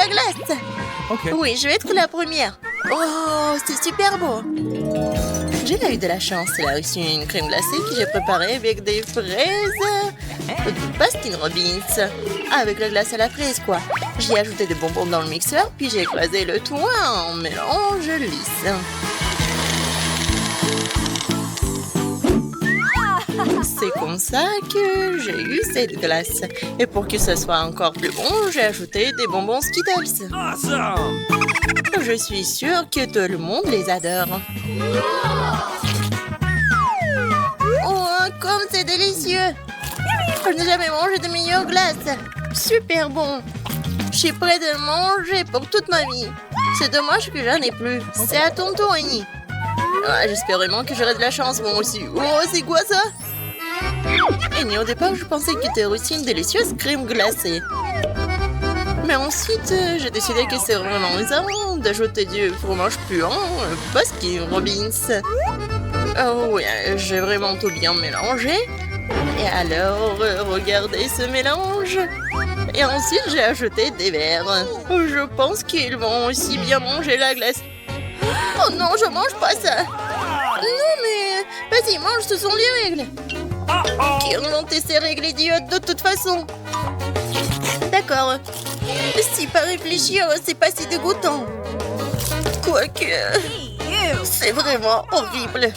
la glace. Oui, je vais être la première. Oh, c'est super beau. J'ai eu de la chance. Elle a reçu une crème glacée que j'ai préparée avec des fraises. Du Baskin Robbins. Avec la glace à la fraise, quoi. J'ai ajouté des bonbons dans le mixeur, puis j'ai écrasé le tout en mélange lisse. C'est comme ça que j'ai eu cette glace. Et pour que ce soit encore plus bon, j'ai ajouté des bonbons Skittles. Awesome! Je suis sûre que tout le monde les adore. Oh, comme c'est délicieux! Je n'ai jamais mangé de meilleure glace. Super bon. Je suis prête de manger pour toute ma vie. C'est dommage que j'en ai plus. C'est à ton tour, Annie. Ah, j'espère vraiment que j'aurai de la chance, moi aussi. Oh, c'est quoi ça? Annie, au départ, je pensais que tu aurais reçu une délicieuse crème glacée. Mais ensuite, j'ai décidé que c'est vraiment amusant d'ajouter du fromage puant, Baskin Robbins. Oh oui, j'ai vraiment tout bien mélangé. Et alors, regardez ce mélange. Et ensuite, j'ai ajouté des verres. Je pense qu'ils vont aussi bien manger la glace. Oh non, je mange pas ça. Non, mais vas-y, mange, ce sont les règles. Qui ont inventé ces règles idiotes de toute façon? D'accord. Si pas réfléchir, c'est pas si dégoûtant. Quoique, c'est vraiment horrible.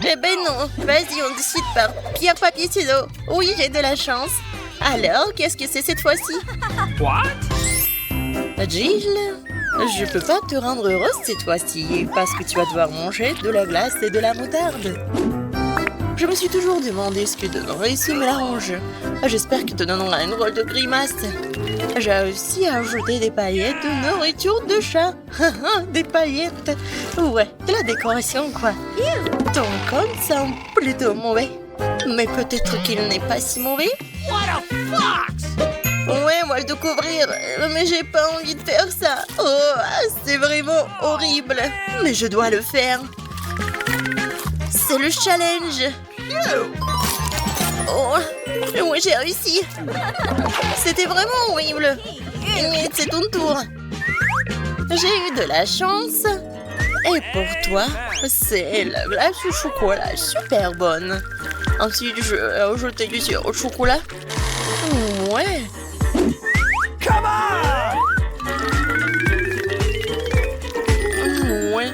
Eh ben non, vas-y, on décide par pierre, papier, ciseaux. Oui, j'ai de la chance. Alors, qu'est-ce que c'est cette fois-ci? What? Jill, je peux pas te rendre heureuse cette fois-ci, parce que tu vas devoir manger de la glace et de la moutarde. Je me suis toujours demandé ce que donnerait ce mélange. J'espère que te donnera une drôle de grimace. J'ai aussi ajouté des paillettes de nourriture de chat. Des paillettes. Ouais, de la décoration, quoi. Ton compte semble plutôt mauvais. Mais peut-être qu'il n'est pas si mauvais. What a fox! Ouais, moi le découvrir, mais j'ai pas envie de faire ça. Oh, c'est vraiment horrible. Mais je dois le faire. C'est le challenge. Oh, oui, j'ai réussi. C'était vraiment horrible. Mais c'est ton tour. J'ai eu de la chance. Et pour toi, c'est la glace au chocolat, super bonne. Ensuite, je vais ajouter du sirop au chocolat. Ouais. Come on! Ouais.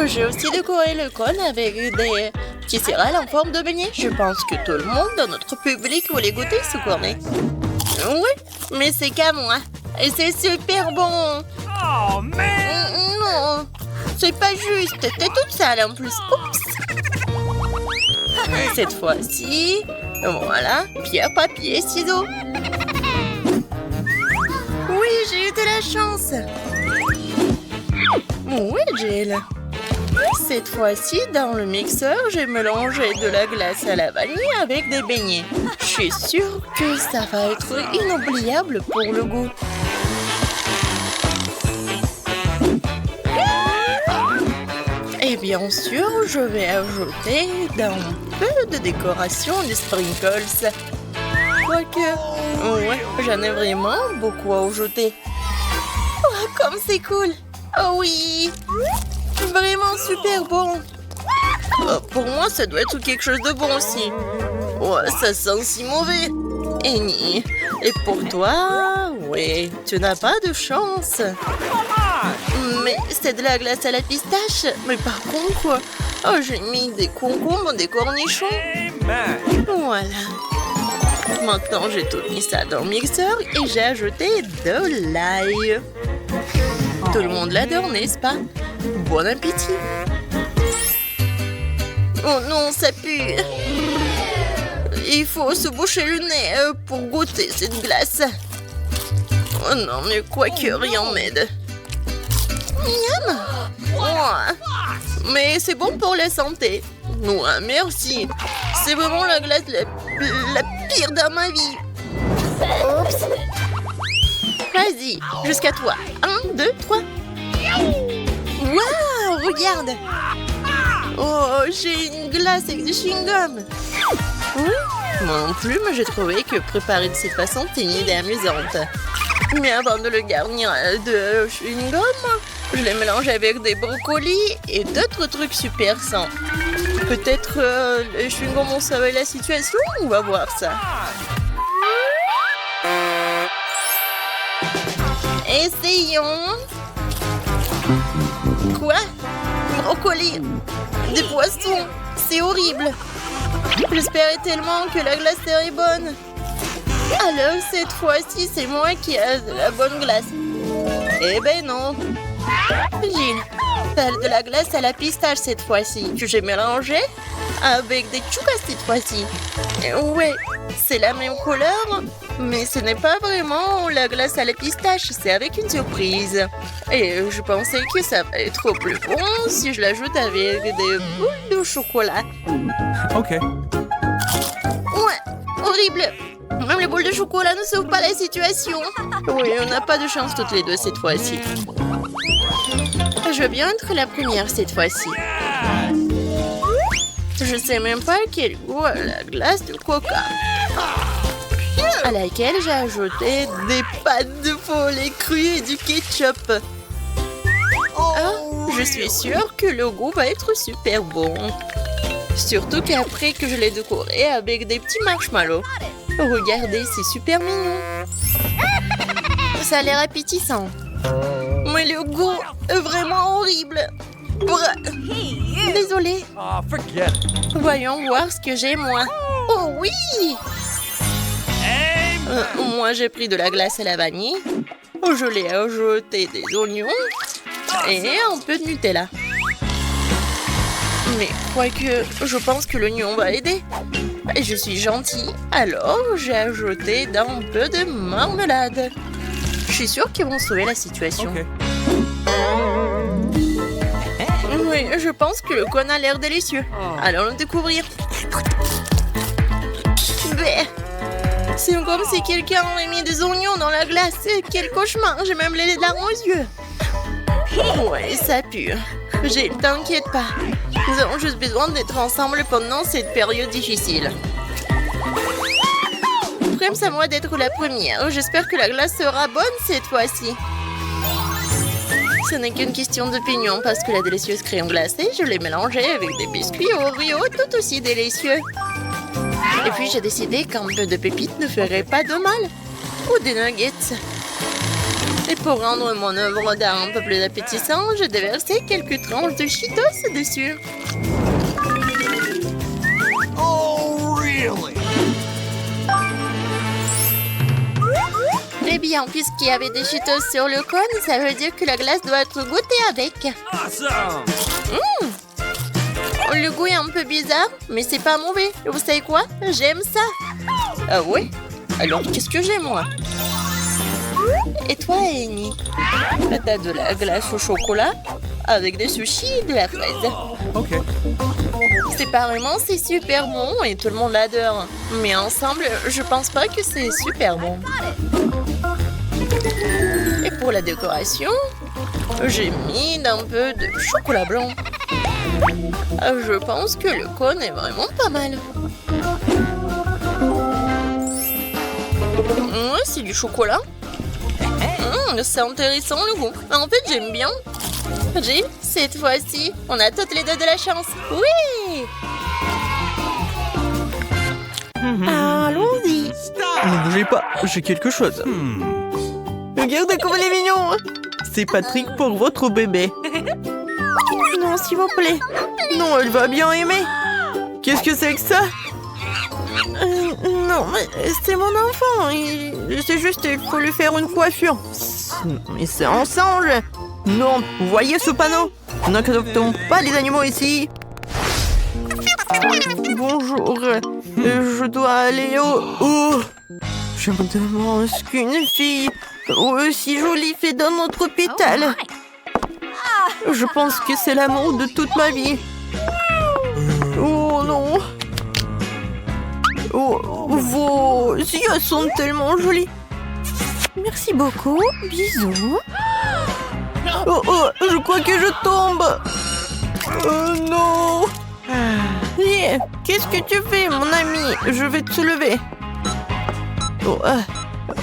J'ai aussi décoré le cône avec des petits céréales en forme de beignet. Je pense que tout le monde dans notre public voulait goûter ce cornet. Oui, mais c'est qu'à moi. Et c'est super bon. Oh man! Non, c'est pas juste. T'es toute sale en plus. Oups. Cette fois-ci, voilà, pierre, papier, ciseaux. Oui, j'ai eu de la chance. Oui, Jill. Cette fois-ci, dans le mixeur, j'ai mélangé de la glace à la vanille avec des beignets. Je suis sûre que ça va être inoubliable pour le goût. Et bien sûr, je vais ajouter un peu de décoration de sprinkles. Quoique, ouais, j'en ai vraiment beaucoup à ajouter. Oh, comme c'est cool! Oh oui! Vraiment super bon! Pour moi, ça doit être quelque chose de bon aussi. Ouais, ça sent si mauvais. Annie, et pour toi, ouais, tu n'as pas de chance. Mais c'est de la glace à la pistache. Mais par contre, quoi? Oh, j'ai mis des concombres, des cornichons. Amen. Voilà. Maintenant, j'ai tout mis ça dans le mixeur et j'ai ajouté de l'ail. Tout le monde l'adore, n'est-ce pas? Bon appétit. Oh non, ça pue. Il faut se boucher le nez pour goûter cette glace. Oh non, mais quoi que rien m'aide. Miam. Oh. Mais c'est bon pour la santé. Ouais, merci. C'est vraiment la glace la pire dans ma vie. Oups. Vas-y, jusqu'à toi. 1, 2, 3. Waouh, regarde. Oh, j'ai une glace avec du chewing-gum. Oui, moi non plus, mais j'ai trouvé que préparer de cette façon, c'est une idée amusante. Mais avant de le garnir de chewing-gum, je les mélange avec des brocolis et d'autres trucs super sains. Peut-être les chewing-gums vont sauver la situation? On va voir ça. Essayons. Quoi? Brocoli. Des poissons. C'est horrible. J'espérais tellement que la glace serait bonne. Alors, cette fois-ci, c'est moi qui ai de la bonne glace. Eh ben non. Gilles, t'as de la glace à la pistache cette fois-ci, que j'ai mélangé avec des choukas cette fois-ci. Ouais, c'est la même couleur, mais ce n'est pas vraiment la glace à la pistache, c'est avec une surprise. Et je pensais que ça va être plus bon si je l'ajoute avec des boules de chocolat. Ok. Ouais, horrible. Même les boules de chocolat ne sauvent pas la situation. Oui, on n'a pas de chance toutes les deux cette fois-ci. Je veux bien être la première cette fois-ci. Je sais même pas quel goût a la glace de coca. À laquelle j'ai ajouté des pâtes de poulet crues et du ketchup. Ah, je suis sûre que le goût va être super bon. Surtout qu'après que je l'ai décoré avec des petits marshmallows. Regardez, c'est super mignon. Ça a l'air appétissant. Mais le goût est vraiment horrible. Désolée. Oh, forget it. Voyons voir ce que j'ai, moi. Oh oui! Hey, Moi, j'ai pris de la glace à la vanille. Je l'ai ajouté des oignons et un peu de Nutella. Mais quoique, je pense que l'oignon va aider. Et je suis gentille, alors j'ai ajouté un peu de marmelade. Je suis sûre qu'ils vont sauver la situation. Ok. Oui, je pense que le cône a l'air délicieux. Allons le découvrir. Bleh. C'est comme si quelqu'un avait mis des oignons dans la glace. Quel cauchemar, j'ai même les larmes aux yeux. Ouais, ça pue. Gilles, t'inquiète pas. Nous avons juste besoin d'être ensemble pendant cette période difficile. Prime, c'est à moi d'être la première. J'espère que la glace sera bonne cette fois-ci. Ce n'est qu'une question d'opinion parce que la délicieuse crème glacée, je l'ai mélangée avec des biscuits Oreo tout aussi délicieux. Et puis j'ai décidé qu'un peu de pépites ne ferait pas de mal. Ou des nuggets. Et pour rendre mon œuvre d'art un peu plus appétissante, j'ai déversé quelques tranches de Cheetos dessus. Oh, really? Eh bien, puisqu'il y avait des Cheetos sur le cône, ça veut dire que la glace doit être goûtée avec. Awesome. Le goût est un peu bizarre, mais c'est pas mauvais. Vous savez quoi? J'aime ça. Ah ouais? Alors, qu'est-ce que j'ai, moi? Et toi, Annie? T'as de la glace au chocolat avec des sushis et de la fraise. Ok. Séparément, c'est super bon et tout le monde l'adore. Mais ensemble, je pense pas que c'est super bon. Et pour la décoration, j'ai mis un peu de chocolat blanc. Je pense que le cône est vraiment pas mal. Ouais, c'est du chocolat. C'est intéressant le goût. En fait, j'aime bien. Gilles, cette fois-ci, on a toutes les deux de la chance. Oui! Allons-y. Ne bougez pas, j'ai quelque chose. Regardez comme elle est mignon. C'est Patrick pour votre bébé. Non, s'il vous plaît. Non, elle va bien aimer. Qu'est-ce que c'est que ça? Non, mais c'est mon enfant. C'est juste, il faut lui faire une coiffure. Mais c'est ensemble. Non, vous voyez ce panneau? N'adoptons pas les animaux ici. Bonjour. Je dois aller au... Je me demande ce Qu'une fille aussi jolie fait dans notre hôpital. Je pense que c'est l'amour de toute ma vie. Oh non. Oh, vos yeux sont tellement jolis. Merci beaucoup. Bisous. Oh, oh, je crois que je tombe. Oh non. Yeah. Qu'est-ce que tu fais, mon ami? Je vais te lever. Oh,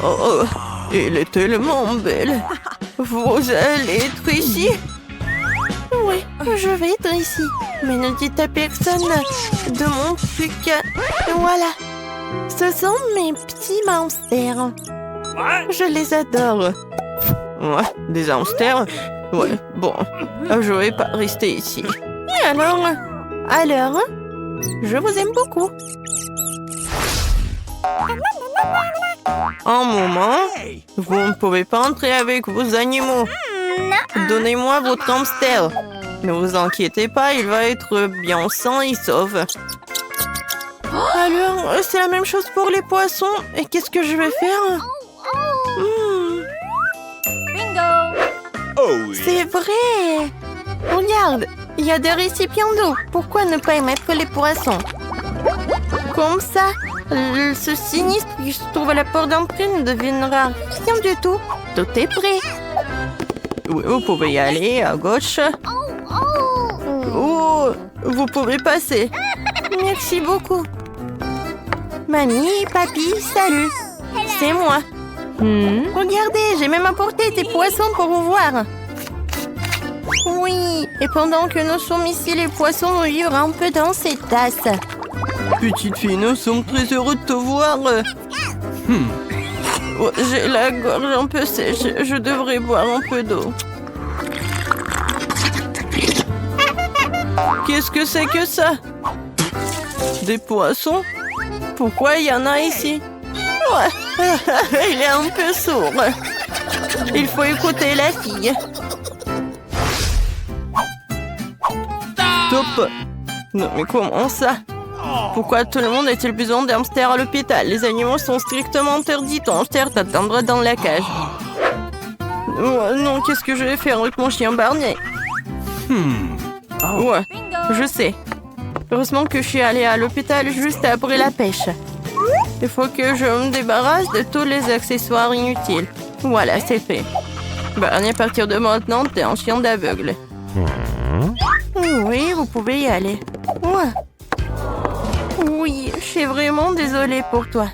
oh, oh. Elle est tellement belle. Vous allez être ici? Oui, je vais être ici. Mais ne dites à personne de mon truc. Voilà. Ce sont mes petits hamsters. Je les adore. Ouais, des hamsters? Ouais, bon. Je vais pas rester ici. Et alors, je vous aime beaucoup. Un moment, vous ne pouvez pas entrer avec vos animaux. Donnez-moi votre hamster. Ne vous inquiétez pas, il va être bien sain et sauf. Alors, c'est la même chose pour les poissons. Et qu'est-ce que je vais faire? Oh, yeah. C'est vrai! Regarde, il y a des récipients d'eau. Pourquoi ne pas y mettre les poissons? Comme ça, ce sinistre qui se trouve à la porte d'entrée ne deviendra rien du tout. Tout est prêt. Oui, vous pouvez y aller à gauche. Oh, vous pouvez passer. Merci beaucoup. Mamie, papy, salut. C'est moi. Regardez, j'ai même apporté des poissons pour vous voir. Oui, et pendant que nous sommes ici, les poissons vont vivre un peu dans ces tasses. Petite fille, nous sommes très heureux de te voir. Oh, j'ai la gorge un peu sèche, je devrais boire un peu d'eau. Qu'est-ce que c'est que ça? Des poissons? Pourquoi il y en a ici? Ouais, il est un peu sourd. Il faut écouter la fille. Stop! Non, mais comment ça? Pourquoi tout le monde a-t-il besoin d'hamsters à l'hôpital? Les animaux sont strictement interdits. Ton hamster t'attendra dans la cage. Oh, non, qu'est-ce que je vais faire avec mon chien Barney? Ouais, je sais. Heureusement que je suis allée à l'hôpital juste après la pêche. Il faut que je me débarrasse de tous les accessoires inutiles. Voilà, c'est fait. Barney, à partir de maintenant, t'es un chien d'aveugle. Oui, vous pouvez y aller. Ouais. Oui, je suis vraiment désolée pour toi.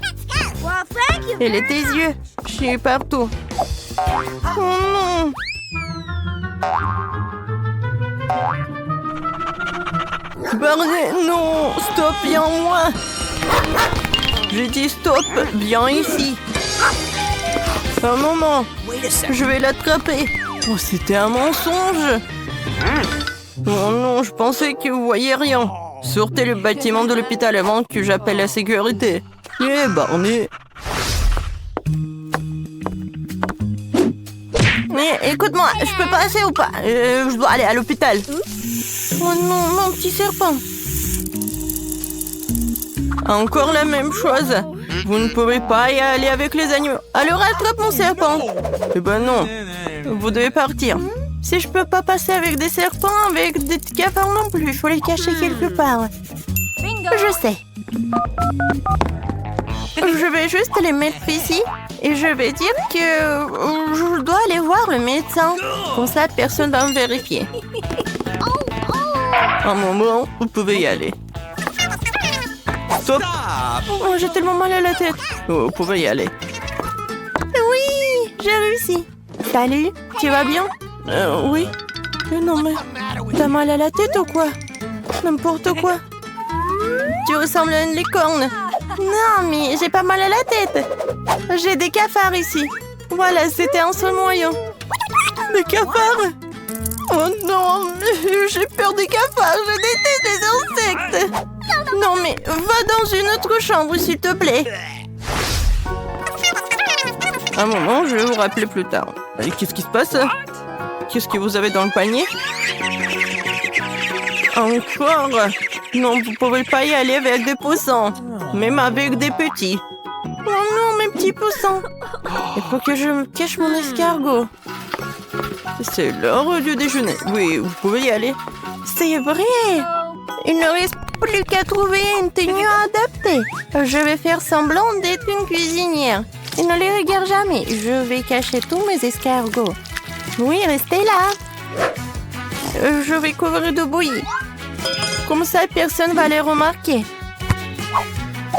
Et tes yeux, je suis partout. Oh non! Barney, non! Stop, viens moi! J'ai dit stop, viens ici. Un moment, je vais l'attraper. Oh, c'était un mensonge. Oh non, je pensais que vous voyiez rien. Sortez le bâtiment de l'hôpital avant que j'appelle la sécurité. Eh, Barney. Mais écoute-moi, je peux passer ou pas? Je dois aller à l'hôpital. Oh non, mon petit serpent. Encore la même chose. Vous ne pouvez pas y aller avec les animaux. Alors attrape mon serpent. Eh ben non. Vous devez partir. Si je peux pas passer avec des serpents, avec des cafards non plus, il faut les cacher quelque part. Je sais. Je vais juste les mettre ici et je vais dire que je dois aller voir le médecin. Comme ça, personne va me vérifier. Un moment, vous pouvez y aller. Stop! Oh, j'ai tellement mal à la tête. Oh, vous pouvez y aller. Oui, j'ai réussi. Salut, tu vas bien? Oui. Non mais, t'as mal à la tête ou quoi? N'importe quoi. Tu ressembles à une licorne. Non mais, j'ai pas mal à la tête. J'ai des cafards ici. Voilà, c'était un seul moyen. Des cafards? Oh non, j'ai peur des cafards. Je déteste les insectes. Non mais, va dans une autre chambre s'il te plaît. Un moment, je vais vous rappeler plus tard. Qu'est-ce qui se passe? Qu'est-ce que vous avez dans le panier? Encore? Non, vous pouvez pas y aller avec des poussins. Même avec des petits. Oh non, mes petits poussins. Il faut que je me cache mon escargot. C'est l'heure du déjeuner. Oui, vous pouvez y aller. C'est vrai. Il ne reste plus qu'à trouver une tenue adaptée. Je vais faire semblant d'être une cuisinière. Et ne les regarde jamais. Je vais cacher tous mes escargots. Oui, restez là. Je vais couvrir de bouillie. Comme ça, personne ne va les remarquer.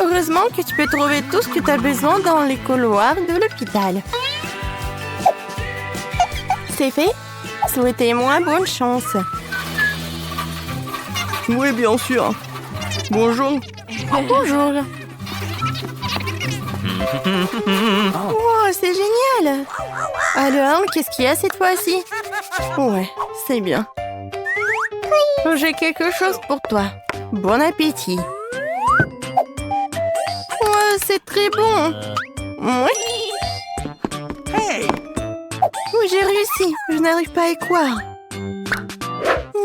Heureusement que tu peux trouver tout ce que tu as besoin dans les couloirs de l'hôpital. C'est fait? Souhaitez-moi bonne chance. Oui, bien sûr. Bonjour. Bonjour. Wow, c'est génial. Alors, qu'est-ce qu'il y a cette fois-ci? Ouais, c'est bien. J'ai quelque chose pour toi. Bon appétit. Ouais, c'est très bon. Oui. Hey! Oui, j'ai réussi. Je n'arrive pas à y croire.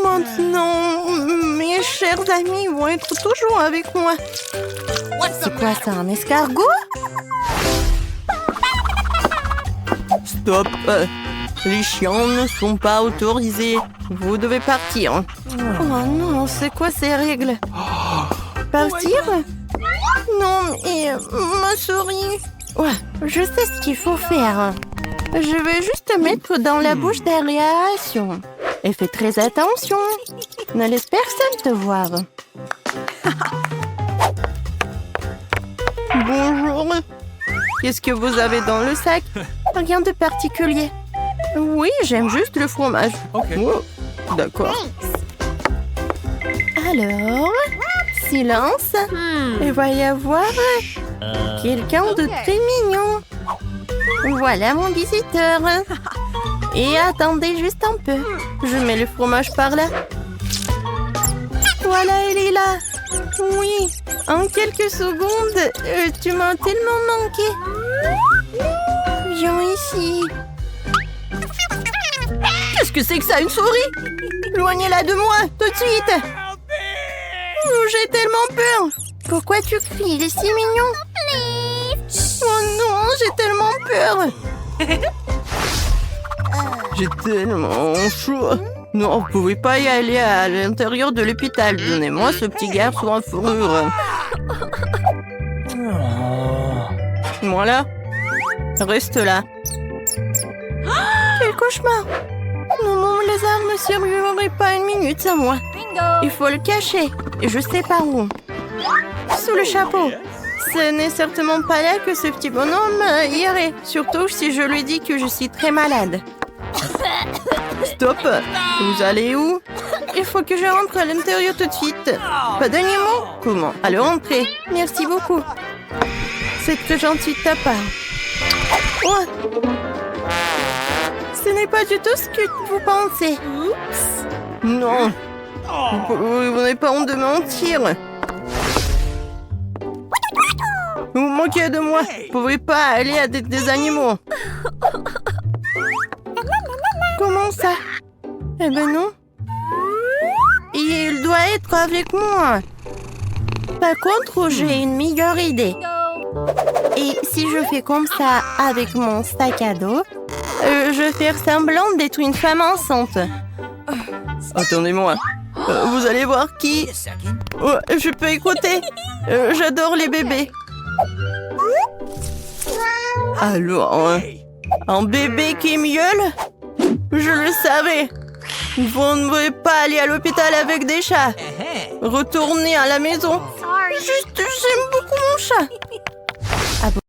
Maintenant, mes chers amis vont être toujours avec moi. C'est quoi ça, un escargot? Stop. Les chiens ne sont pas autorisés. Vous devez partir. Oh non, c'est quoi ces règles? Partir? Non, mais ma souris. Ouais, je sais ce qu'il faut faire. Je vais juste te mettre dans la bouche d'aération. Et fais très attention. Ne laisse personne te voir. Bonjour. Qu'est-ce que vous avez dans le sac? Rien de particulier. Oui, j'aime juste le fromage. Ok. Oh, d'accord. Alors, silence. Il va y avoir quelqu'un de très mignon. Voilà mon visiteur. Et attendez juste un peu. Je mets le fromage par là. Voilà, elle est là. Oui, en quelques secondes, tu m'as tellement manqué. Viens ici. Qu'est-ce que c'est que ça, une souris? Éloignez-la de moi, tout de suite. Oh, j'ai tellement peur. Pourquoi tu cries? Il est si mignon. Oh non, j'ai tellement peur. J'ai tellement chaud. Non, vous pouvez pas y aller à l'intérieur de l'hôpital. Donnez-moi ce petit garçon en fourrure. Voilà. Reste là. Quel cauchemar. Non, mon lézard ne survivrait pas une minute sans moi. Il faut le cacher. Et je sais pas où. Sous le chapeau. Ce n'est certainement pas là que ce petit bonhomme irait. Surtout si je lui dis que je suis très malade. Stop. Vous allez où? Il faut que je rentre à l'intérieur tout de suite. Pas dernier mot? Comment? Alors entrez. Merci beaucoup. C'est très gentil de ta part. Oh. Ce n'est pas du tout ce que vous pensez. Oups. Non. Vous n'avez pas honte de mentir. Vous manquez de moi. Vous ne pouvez pas aller à des animaux. Comment ça? Eh ben non. Il doit être avec moi. Par contre, j'ai une meilleure idée. Et si je fais comme ça avec mon sac à dos, je vais faire semblant d'être une femme enceinte. Attendez-moi. Vous allez voir qui... Oh, je peux écouter. J'adore les bébés. Alors, un bébé qui miaule? Je le savais. Vous ne pouvez pas aller à l'hôpital avec des chats. Retournez à la maison. Juste, j'aime beaucoup mon chat.